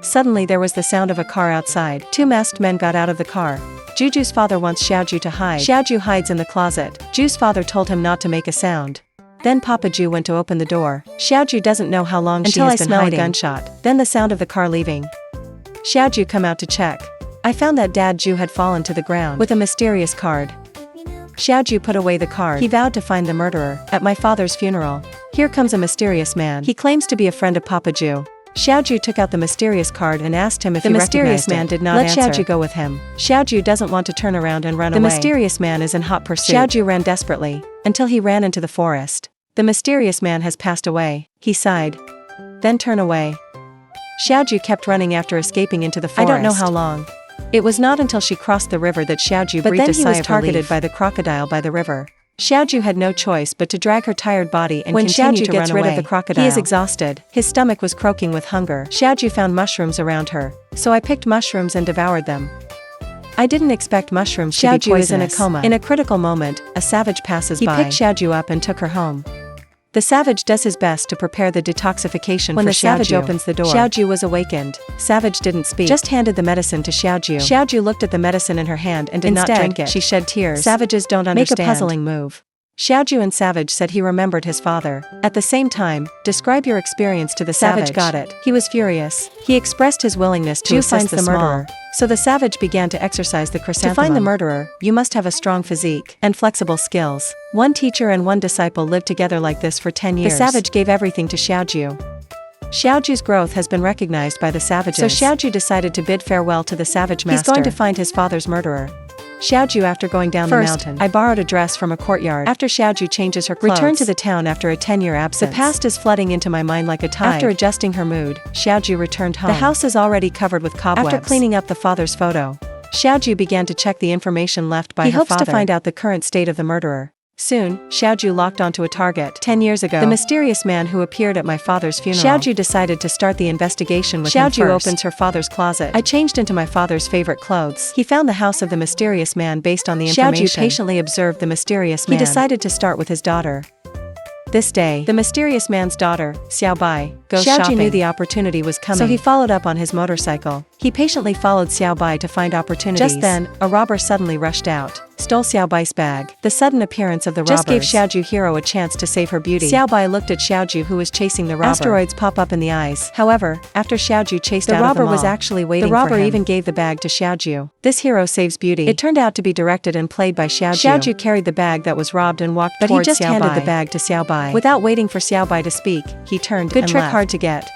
Suddenly there was the sound of a car outside. Two masked men got out of the car. Juju's father wants Xiaoju to hide. Xiaoju hides in the closet. Ju's father told him not to make a sound. Then Papa Ju went to open the door. Xiaoju doesn't know how long she has been hiding. A gunshot. Then the sound of the car leaving. Xiaoju come out to check. I found that Dad Ju had fallen to the ground with a mysterious card. Xiaoju put away the card. He vowed to find the murderer at my father's funeral. Here comes a mysterious man. He claims to be a friend of Papa Ju. Xiaoju took out the mysterious card and asked him if he recognized it. The mysterious man did not answer. Let Xiaoju go with him. Xiaoju doesn't want to turn around and run away. The mysterious man is in hot pursuit. Xiaoju ran desperately, until he ran into the forest. The mysterious man has passed away. He sighed. Then turned away. Xiaoju kept running after escaping into the forest. I don't know how long. It was not until she crossed the river that Xiaoju breathed a sigh of relief. But then he was targeted by the crocodile by the river. Xiaoju had no choice but to drag her tired body and continue to run away. When Xiaoju gets rid of the crocodile, he is exhausted. His stomach was croaking with hunger. Xiaoju found mushrooms around her, so I picked mushrooms and devoured them. I didn't expect mushrooms to be poisonous. Xiaoju is in a coma. In a critical moment, a savage passes by. He picked Xiaoju up and took her home. The savage does his best to prepare the detoxification for Xiaoju. When the savage opens the door, Xiaoju was awakened. Savage didn't speak, just handed the medicine to Xiaoju. Xiaoju looked at the medicine in her hand and did not drink it. She shed tears. Savages don't understand. Make a puzzling move. Xiaoju and Savage said he remembered his father. At the same time, describe your experience to the savage. Got it. He was furious. He expressed his willingness to assist the murderer. So the savage began to exercise the chrysanthemum. To find the murderer, you must have a strong physique and flexible skills. One teacher and one disciple lived together like this for 10 years. The savage gave everything to Xiaoju. Xiaoju's growth has been recognized by the savages. So Xiaoju decided to bid farewell to the savage master. He's going to find his father's murderer. Xiaoju after going down the mountain. I borrowed a dress from a courtyard. After Xiaoju changes her clothes. Returned to the town after a 10-year absence. The past is flooding into my mind like a tide. After adjusting her mood, Xiaoju returned home. The house is already covered with cobwebs. After cleaning up the father's photo, Xiaoju began to check the information left by her father. He hopes to find out the current state of the murderer. Soon, Xiaoju locked onto a target. 10 years ago, the mysterious man who appeared at my father's funeral. Xiaoju decided to start the investigation with him first. Xiaoju opens her father's closet. I changed into my father's favorite clothes. He found the house of the mysterious man based on the information. Xiaoju patiently observed the mysterious man. He decided to start with his daughter. This day, the mysterious man's daughter, Xiaobai, goes shopping. Xiaoju knew the opportunity was coming, so he followed up on his motorcycle. He patiently followed Xiaobai to find opportunities. Just then, a robber suddenly rushed out, stole Xiaobai's bag. The sudden appearance of the robbers just gave Xiaoju Hero a chance to save her beauty. Xiaobai looked at Xiaoju who was chasing the robber. Asteroids pop up in the eyes. However, after Xiaoju chased out of them all, the robber was actually waiting for him. The robber even gave the bag to Xiaoju. This hero saves beauty. It turned out to be directed and played by Xiaoju. Xiaoju carried the bag that was robbed and walked towards Xiaobai. But he just handed the bag to Xiaobai. Without waiting for Xiaobai to speak, he turned and left. Good trick, hard to get.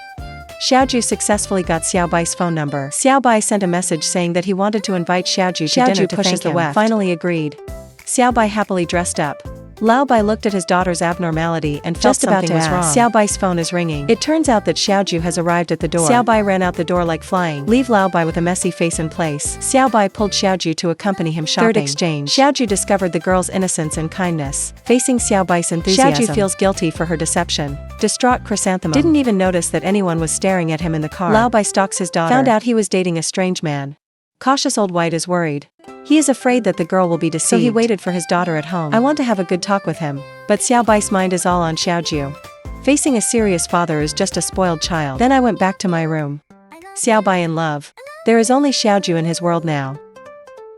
Xiaoju successfully got Xiaobai's phone number. Xiaobai sent a message saying that he wanted to invite Xiaoju to dinner to thank him. Finally agreed. Xiaobai happily dressed up. Laobai looked at his daughter's abnormality and felt something was wrong. Xiaobai's phone is ringing. It turns out that Xiaoju has arrived at the door. Xiaobai ran out the door like flying, leave Laobai with a messy face in place. Xiaobai pulled Xiaoju to accompany him shopping. Third exchange. Xiaoju discovered the girl's innocence and kindness. Facing Xiaobai's enthusiasm, Xiaoju feels guilty for her deception. Distraught Chrysanthemum didn't even notice that anyone was staring at him in the car. Laobai stalks his daughter. Found out he was dating a strange man. Cautious old white is worried. He is afraid that the girl will be deceived, so he waited for his daughter at home. I want to have a good talk with him, but Xiaobai's mind is all on Xiaoju. Facing a serious father is just a spoiled child. Then I went back to my room. Xiaobai in love. There is only Xiaoju in his world now.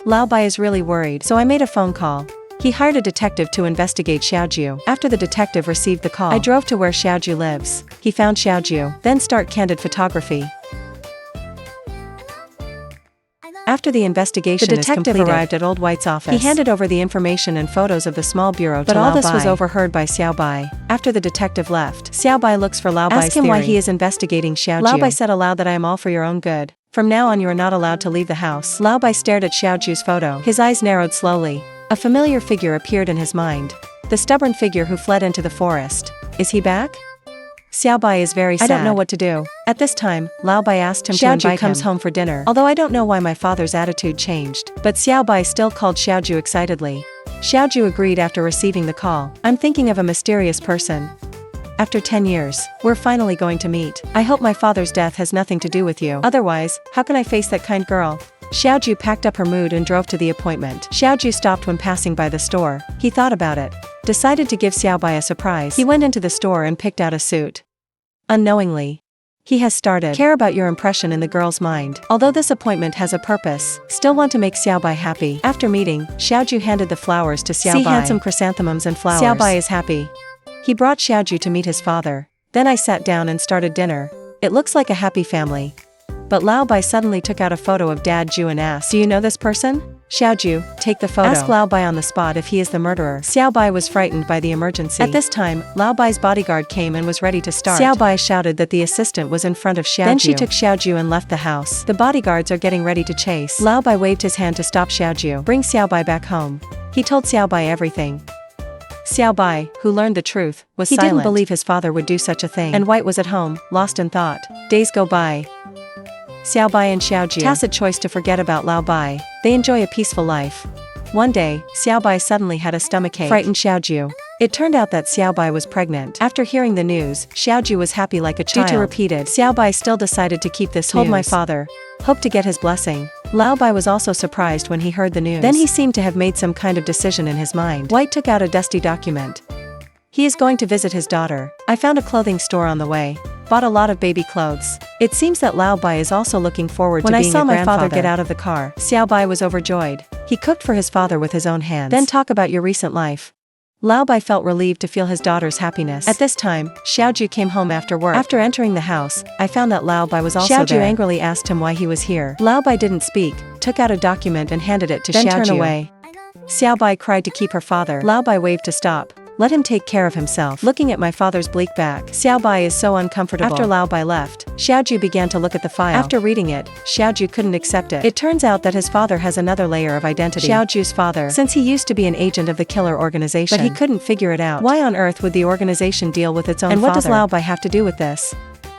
Laobai is really worried, so I made a phone call. He hired a detective to investigate Xiaoju. After the detective received the call, I drove to where Xiaoju lives. He found Xiaoju, then start candid photography. After the investigation the detective arrived at Old White's office. He handed over the information and photos of the small bureau to Laobai. But all this was overheard by Xiaobai. After the detective left, Xiaobai looks for Laobai's theory. Ask him why he is investigating Xiaoju. Laobai said aloud that I am all for your own good. From now on you are not allowed to leave the house. Laobai stared at Xiaoju's photo. His eyes narrowed slowly. A familiar figure appeared in his mind. The stubborn figure who fled into the forest. Is he back? Xiaobai is very sad. I don't know what to do. At this time, Laobai asked him to invite him. Xiaoju comes home for dinner. Although I don't know why my father's attitude changed, but Xiaobai still called Xiaoju excitedly. Xiaoju agreed after receiving the call. I'm thinking of a mysterious person. After 10 years, we're finally going to meet. I hope my father's death has nothing to do with you. Otherwise, how can I face that kind girl? Xiaoju packed up her mood and drove to the appointment. Xiaoju stopped when passing by the store. He thought about it. Decided to give Xiaobai a surprise. He went into the store and picked out a suit. Unknowingly, He has started care about your impression in the girl's mind. Although this appointment has a purpose, still want to make Xiaobai happy. After meeting, Xiaoju handed the flowers to Xiaobai. See handsome chrysanthemums and flowers. Xiaobai is happy. He brought Xiaoju to meet his father. Then I sat down and started dinner. It looks like a happy family. But Laobai suddenly took out a photo of Dad Ju and asked, "Do you know this person?" Xiaoju, take the photo. Ask Laobai on the spot if he is the murderer. Xiaobai was frightened by the emergency. At this time, Laobai's bodyguard came and was ready to start. Xiaobai shouted that the assistant was in front of Xiaoju. Then she took Xiaoju and left the house. The bodyguards are getting ready to chase. Laobai waved his hand to stop Xiaoju. Bring Xiaobai back home. He told Xiaobai everything. Xiaobai, who learned the truth, was silent. He didn't believe his father would do such a thing. And White was at home, lost in thought. Days go by. Xiaobai and Xiaoju tacit choice to forget about Laobai. They enjoy a peaceful life. One day, Xiaobai suddenly had a stomachache. Frightened Xiaoju. It turned out that Xiaobai was pregnant. After hearing the news, Xiaoju was happy like a child. Due to repeated, Xiaobai still decided to keep this news. Told my father. Hoped to get his blessing. Laobai was also surprised when he heard the news. Then he seemed to have made some kind of decision in his mind. White took out a dusty document. He is going to visit his daughter. I found a clothing store on the way. Bought a lot of baby clothes. It seems that Laobai is also looking forward to being a grandfather. When I saw my father get out of the car, Xiaobai was overjoyed. He cooked for his father with his own hands. Then talk about your recent life. Laobai felt relieved to feel his daughter's happiness. At this time, Xiaoju came home after work. After entering the house, I found that Laobai was also there. Xiaoju angrily asked him why he was here. Laobai didn't speak, took out a document and handed it to Xiaoju. Then turned away. Xiaobai cried to keep her father. Laobai waved to stop. Let him take care of himself. Looking at my father's bleak back, Xiaobai is so uncomfortable. After Laobai left, Xiaoju began to look at the file. After reading it, Xiaoju couldn't accept it. It turns out that his father has another layer of identity. Xiaoju's father, since he used to be an agent of the killer organization, but he couldn't figure it out. Why on earth would the organization deal with its own father? And what does Laobai have to do with this?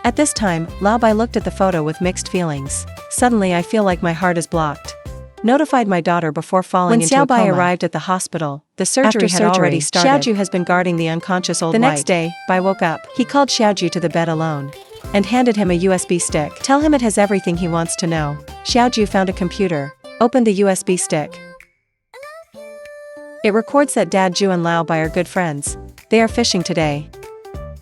At this time, Laobai looked at the photo with mixed feelings. Suddenly I feel like my heart is blocked. Notified my daughter before falling into a coma. When Xiaobai arrived at the hospital, the surgery had already started. Xiaoju has been guarding the unconscious old White. The next day, Bai woke up. He called Xiaoju to the bed alone and handed him a USB stick. Tell him it has everything he wants to know. Xiaoju found a computer, opened the USB stick. It records that Dad Ju and Laobai are good friends. They are fishing today.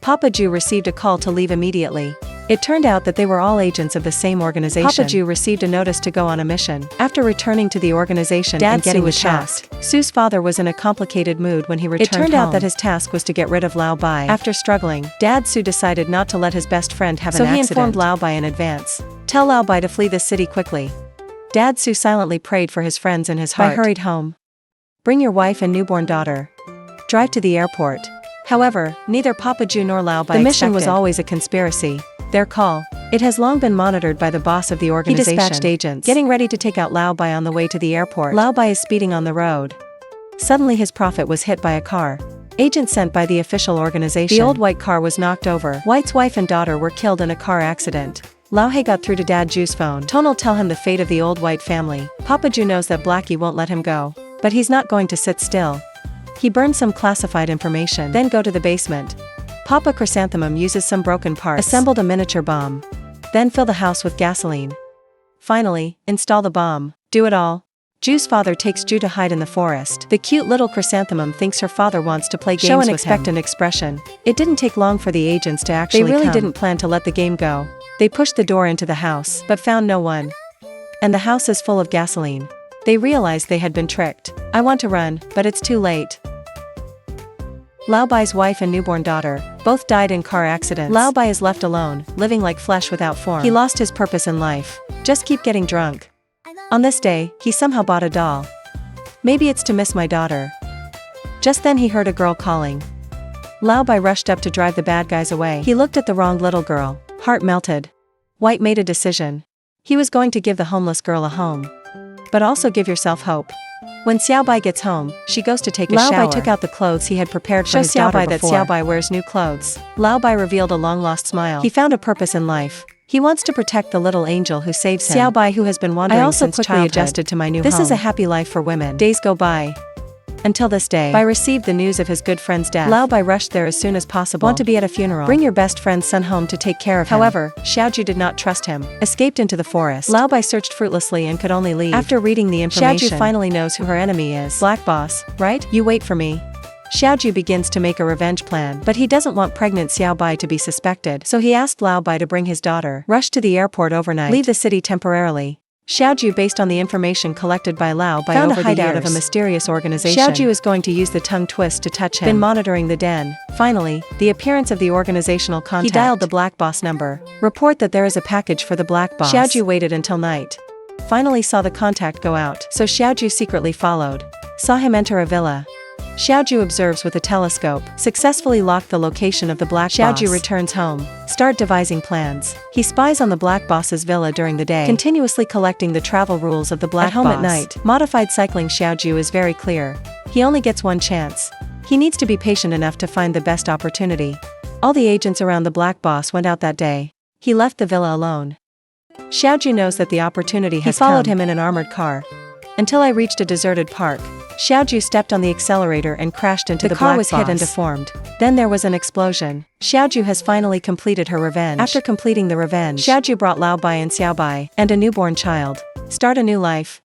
Papa Ju received a call to leave immediately. It turned out that they were all agents of the same organization. Papa Ju received a notice to go on a mission. After returning to the organization and getting the task, Su's father was in a complicated mood when he returned home. It turned out that his task was to get rid of Laobai. After struggling, Dad Su decided not to let his best friend have an accident. So he informed Laobai in advance. Tell Laobai to flee this city quickly. Dad Su silently prayed for his friends in his heart. Bai hurried home. Bring your wife and newborn daughter. Drive to the airport. However, neither Papa Ju nor Laobai. The mission was always a conspiracy. Their call. It has long been monitored by the boss of the organization. He dispatched agents, getting ready to take out Laobai on the way to the airport. Laobai is speeding on the road. Suddenly his prophet was hit by a car. Agent sent by the official organization. The old white car was knocked over. White's wife and daughter were killed in a car accident. Laohei got through to Dad Ju's phone. Tonal tell him the fate of the old white family. Papa Ju knows that Blackie won't let him go. But he's not going to sit still. He burned some classified information. Then go to the basement. Papa Chrysanthemum uses some broken parts. Assembled a miniature bomb. Then fill the house with gasoline. Finally, install the bomb. Do it all. Ju's father takes Ju to hide in the forest. The cute little chrysanthemum thinks her father wants to play games with him. Show an expectant expression. It didn't take long for the agents to actually come. They really didn't plan to let the game go. They pushed the door into the house, but found no one. And the house is full of gasoline. They realized they had been tricked. I want to run, but it's too late. Laobai's wife and newborn daughter, both died in car accidents. Laobai is left alone, living like flesh without form. He lost his purpose in life. Just keep getting drunk. On this day, he somehow bought a doll. Maybe it's to miss my daughter. Just then he heard a girl calling. Laobai rushed up to drive the bad guys away. He looked at the wrong little girl. Heart melted. White made a decision. He was going to give the homeless girl a home. But also give yourself hope. When Xiaobai gets home, she goes to take a shower. Laobai took out the clothes he had prepared for his daughter before. That Xiaobai wears new clothes. Laobai revealed a long-lost smile. He found a purpose in life. He wants to protect the little angel who saves him. Xiaobai, who has been wandering since childhood. I also quickly adjusted to my new home. This is a happy life for women. Days go by. Until this day, Bai received the news of his good friend's death. Laobai rushed there as soon as possible. Want to be at a funeral. Bring your best friend's son home to take care of him. However, Xiaoju did not trust him. Escaped into the forest. Laobai searched fruitlessly and could only leave. After reading the information, Xiaoju finally knows who her enemy is. Black boss, right? You wait for me. Xiaoju begins to make a revenge plan, but he doesn't want pregnant Xiaobai to be suspected, so he asked Laobai to bring his daughter, rush to the airport overnight, leave the city temporarily. Xiaoju, based on the information collected by Laobai over the hideout of a mysterious organization. Xiaoju is going to use the tongue twist to touch him, been monitoring the den. Finally, the appearance of the organizational contact. He dialed the black boss number. Report that there is a package for the black boss. Xiaoju waited until night. Finally saw the contact go out, so Xiaoju secretly followed. Saw him enter a villa. Xiaoju observes with a telescope, successfully locked the location of the black boss. Xiaoju returns home, start devising plans. He spies on the black boss's villa during the day, continuously collecting the travel rules of the black boss. At home at night, modified cycling Xiaoju is very clear. He only gets one chance. He needs to be patient enough to find the best opportunity. All the agents around the black boss went out that day. He left the villa alone. Xiaoju knows that the opportunity has come. He followed him in an armored car. Until I reached a deserted park. Xiaoju stepped on the accelerator and crashed into the black boss. The car was hit and deformed. Then there was an explosion. Xiaoju has finally completed her revenge. After completing the revenge, Xiaoju brought Laobai and Xiaobai, and a newborn child. Start a new life.